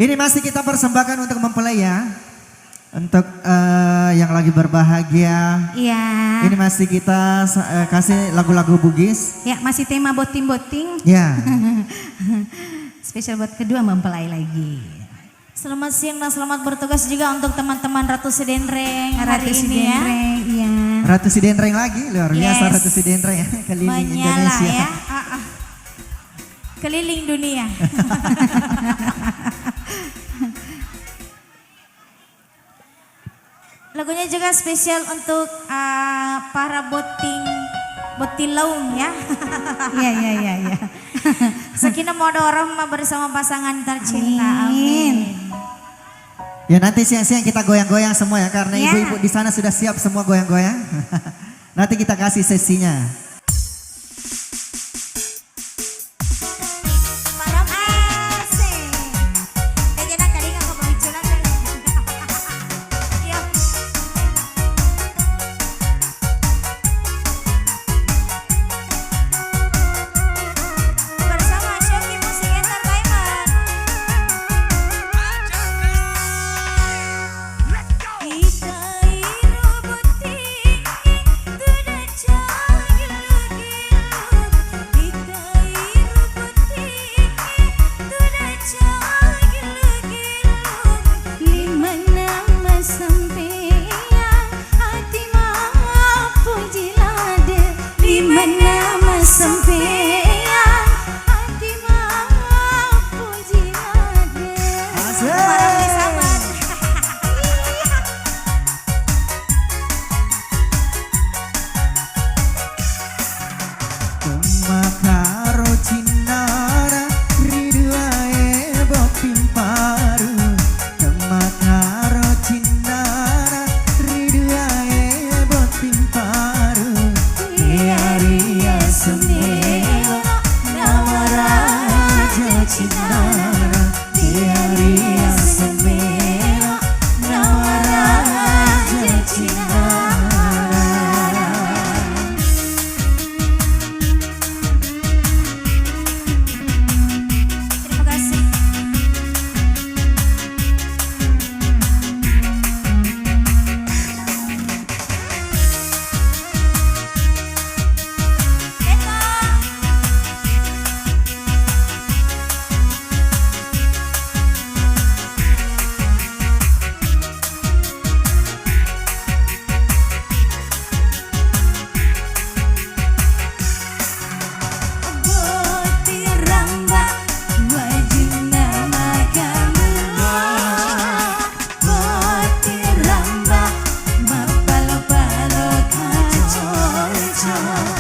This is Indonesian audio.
Ini masih kita persembahkan untuk mempelai ya. Untuk yang lagi berbahagia. Iya. Ini masih kita kasih lagu-lagu Bugis. Ya, masih tema boting-boting. Ya. Spesial buat kedua mempelai lagi. Selamat siang dan selamat bertugas juga untuk teman-teman Ratu Sidenreng Ratu hari ini Sidenreng, ya. iya. Ratu Sidenreng lagi, luar biasa Ratu Sidenreng ya. Keliling Menyala Indonesia. ya. Keliling dunia. Lagunya juga spesial untuk para botilaung ya. Iya. Sakinah mawaddah warahmah bersama pasangan tercinta. Amin. Ya nanti siang-siang kita goyang-goyang semua ya karena Ya. ibu-ibu di sana sudah siap semua goyang-goyang. Nanti kita kasih sesinya. Malam asik. Kayaknya kali nggak kepikiran. Iya. Bersama Shoki Musik Entertainment. Terima kasih. Bye.